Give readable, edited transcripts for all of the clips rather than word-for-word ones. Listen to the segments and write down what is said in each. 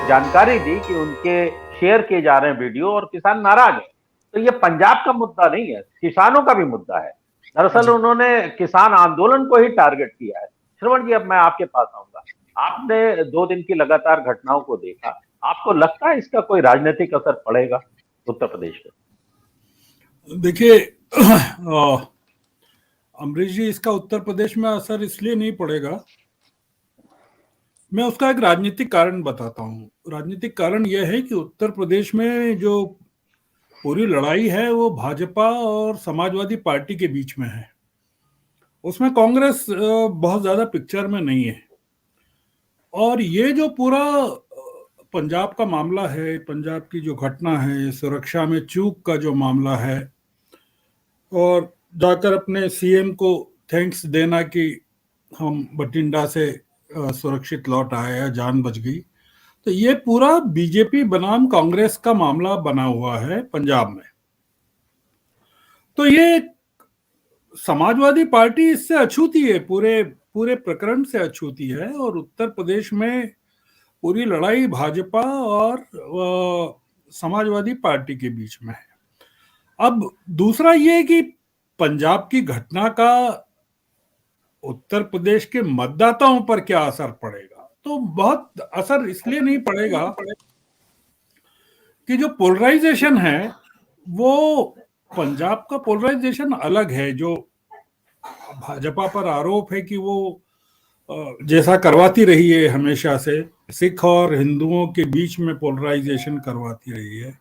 जानकारी दी कि उनके शेयर किए जा रहे हैं वीडियो और किसान नाराज है। तो ये पंजाब का मुद्दा नहीं है, किसानों का भी मुद्दा है। दरअसल जी। उन्होंने किसान आंदोलन को ही टारगेट किया है। श्रवण जी, अब मैं आपके पास आऊंगा। आपने 2 दिन की लगातार घटनाओं को देखा, आपको लगता है इसका कोई राजनीतिक असर पड़ेगा उत्तर प्रदेश में? देखिए, अमरीश जी, इसका उत्तर प्रदेश में असर इसलिए नहीं पड़ेगा। मैं उसका एक राजनीतिक कारण बताता हूँ। राजनीतिक कारण यह है कि उत्तर प्रदेश में जो पूरी लड़ाई है वो भाजपा और समाजवादी पार्टी के बीच में है। उसमें कांग्रेस बहुत ज्यादा पिक्चर में नहीं है। और ये जो पूरा पंजाब का मामला है, पंजाब की जो घटना है, सुरक्षा में चूक का जो मामला है, और जाकर अपने सीएम को थैंक्स देना कि हम बठिंडा से सुरक्षित लौट आए या जान बच गई, तो ये पूरा बीजेपी बनाम कांग्रेस का मामला बना हुआ है पंजाब में। तो ये समाजवादी पार्टी इससे अछूती है, पूरे पूरे प्रकरण से अछूती है। और उत्तर प्रदेश में पूरी लड़ाई भाजपा और समाजवादी पार्टी के बीच में है। अब दूसरा ये कि पंजाब की घटना का उत्तर प्रदेश के मतदाताओं पर क्या असर पड़ेगा, तो बहुत असर इसलिए नहीं पड़ेगा कि जो पोलराइजेशन है वो, पंजाब का पोलराइजेशन अलग है। जो भाजपा पर आरोप है कि वो जैसा करवाती रही है हमेशा से, सिख और हिंदुओं के बीच में पोलराइजेशन करवाती रही है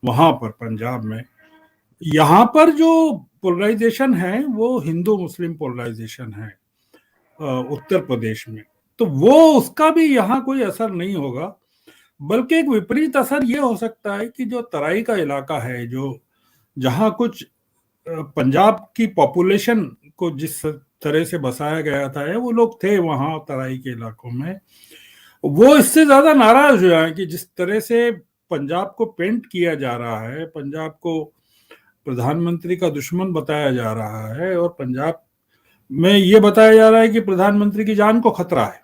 वहां पर पंजाब में। यहाँ पर जो पोलराइजेशन है वो हिंदू मुस्लिम पोलराइजेशन है उत्तर प्रदेश में। तो वो उसका भी यहाँ कोई असर नहीं होगा, बल्कि एक विपरीत असर ये हो सकता है कि जो तराई का इलाका है, जो जहाँ कुछ पंजाब की पॉपुलेशन को जिस तरह से बसाया गया था, वो लोग थे वहाँ तराई के इलाकों में, वो इससे ज्यादा नाराज हुए हैं कि जिस तरह से पंजाब को पेंट किया जा रहा है, पंजाब को प्रधानमंत्री का दुश्मन बताया जा रहा है, और पंजाब में ये बताया जा रहा है कि प्रधानमंत्री की जान को खतरा है।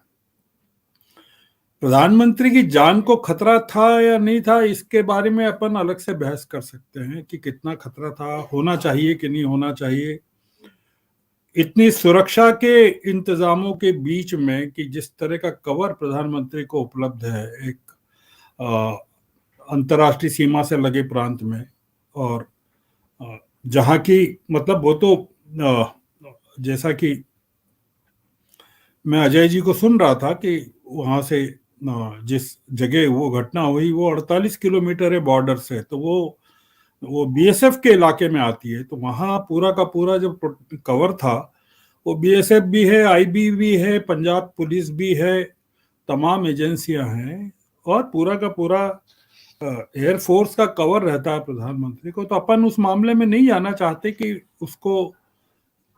प्रधानमंत्री की जान को खतरा था या नहीं था, इसके बारे में अपन अलग से बहस कर सकते हैं कि कितना खतरा था, होना चाहिए कि नहीं होना चाहिए। इतनी सुरक्षा के इंतजामों के बीच में कि जिस तरह का कवर प्रधानमंत्री को उपलब्ध है एक अंतर्राष्ट्रीय सीमा से लगे प्रांत में, और जहाँ की मतलब वो तो जैसा कि मैं अजय जी को सुन रहा था कि वहां से जिस जगह वो घटना हुई वो 48 किलोमीटर है बॉर्डर से, तो वो बीएसएफ के इलाके में आती है। तो वहाँ पूरा का पूरा जो कवर था वो बीएसएफ भी है, आईबी भी है, पंजाब पुलिस भी है, तमाम एजेंसियां हैं, और पूरा का पूरा एयरफोर्स का कवर रहता है प्रधानमंत्री को। तो अपन उस मामले में नहीं जाना चाहते कि उसको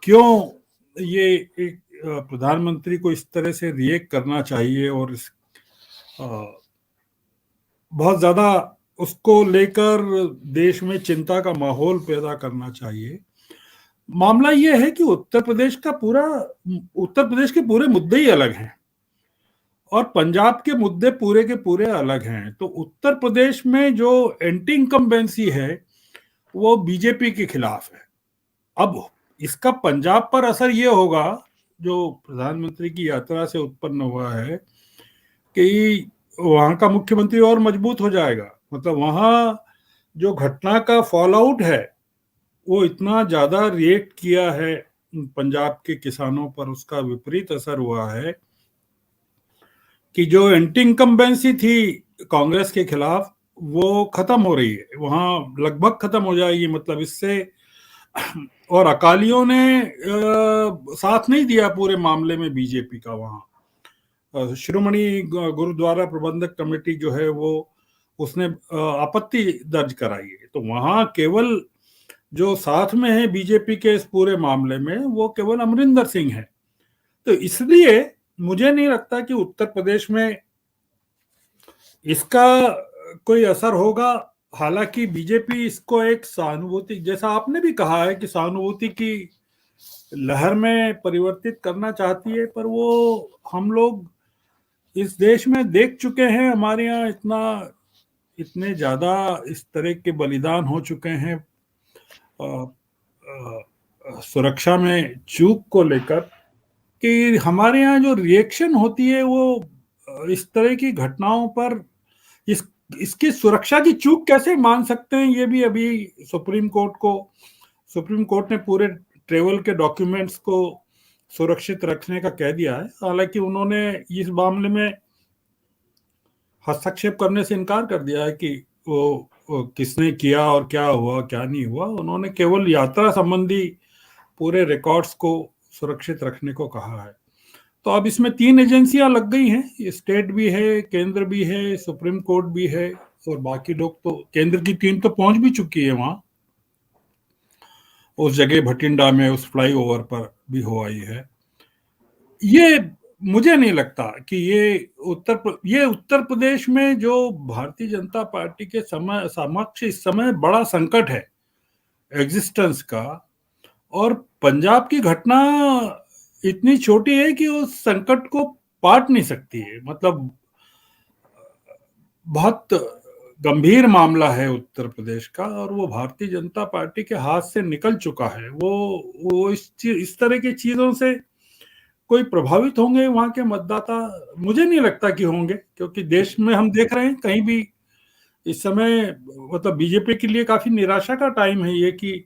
क्यों ये एक प्रधानमंत्री को इस तरह से रिएक्ट करना चाहिए, और इस बहुत ज्यादा उसको लेकर देश में चिंता का माहौल पैदा करना चाहिए। मामला यह है कि उत्तर प्रदेश के पूरे मुद्दे ही अलग हैं, और पंजाब के मुद्दे पूरे के पूरे अलग हैं। तो उत्तर प्रदेश में जो एंटी इनकम्बेंसी है वो बीजेपी के खिलाफ है। अब इसका पंजाब पर असर ये होगा, जो प्रधानमंत्री की यात्रा से उत्पन्न हुआ है, कि वहां का मुख्यमंत्री और मजबूत हो जाएगा। मतलब वहां जो घटना का फॉल आउट है वो इतना ज्यादा रिएक्ट किया है पंजाब के किसानों पर, उसका विपरीत असर हुआ है कि जो एंटी इनकम्बेंसी थी कांग्रेस के खिलाफ वो खत्म हो रही है, वहां लगभग खत्म हो जाएगी। मतलब इससे, और अकालियों ने साथ नहीं दिया पूरे मामले में बीजेपी का। वहां शिरोमणि गुरुद्वारा प्रबंधक कमेटी जो है वो, उसने आपत्ति दर्ज कराई है। तो वहां केवल जो साथ में है बीजेपी के इस पूरे मामले में वो केवल अमरिंदर सिंह है। तो इसलिए मुझे नहीं लगता कि उत्तर प्रदेश में इसका कोई असर होगा। हालांकि बीजेपी इसको एक सहानुभूति, जैसा आपने भी कहा है कि सहानुभूति की लहर में परिवर्तित करना चाहती है, पर वो हम लोग इस देश में देख चुके हैं, हमारे यहाँ इतने ज्यादा इस तरह के बलिदान हो चुके हैं सुरक्षा में चूक को लेकर, कि हमारे यहाँ जो रिएक्शन होती है वो इस तरह की घटनाओं पर इस इसकी सुरक्षा की चूक कैसे मान सकते हैं, ये भी अभी सुप्रीम कोर्ट ने पूरे ट्रेवल के डॉक्यूमेंट्स को सुरक्षित रखने का कह दिया है। हालांकि उन्होंने इस मामले में हस्तक्षेप करने से इनकार कर दिया है कि वो किसने किया और क्या हुआ क्या नहीं हुआ। उन्होंने केवल यात्रा संबंधी पूरे रिकॉर्ड्स को सुरक्षित रखने को कहा है। तो अब इसमें 3 एजेंसियां लग गई हैं, स्टेट भी है, केंद्र भी है, सुप्रीम कोर्ट भी है, और बाकी लोग तो केंद्र की टीम तो पहुंच भी चुकी है वहां, उस जगह भटिंडा में उस फ्लाईओवर पर भी हो आई है। ये मुझे नहीं लगता कि ये उत्तर प्रदेश में जो भारतीय जनता पार्टी के समक्ष इस समय बड़ा संकट है एग्जिस्टेंस का, और पंजाब की घटना इतनी छोटी है कि उस संकट को पाट नहीं सकती है। मतलब बहुत गंभीर मामला है उत्तर प्रदेश का, और वो भारतीय जनता पार्टी के हाथ से निकल चुका है। वो इस तरह की चीजों से कोई प्रभावित होंगे वहां के मतदाता? मुझे नहीं लगता कि होंगे, क्योंकि देश में हम देख रहे हैं कहीं भी इस समय, मतलब बीजेपी के लिए काफी निराशा का टाइम है ये, कि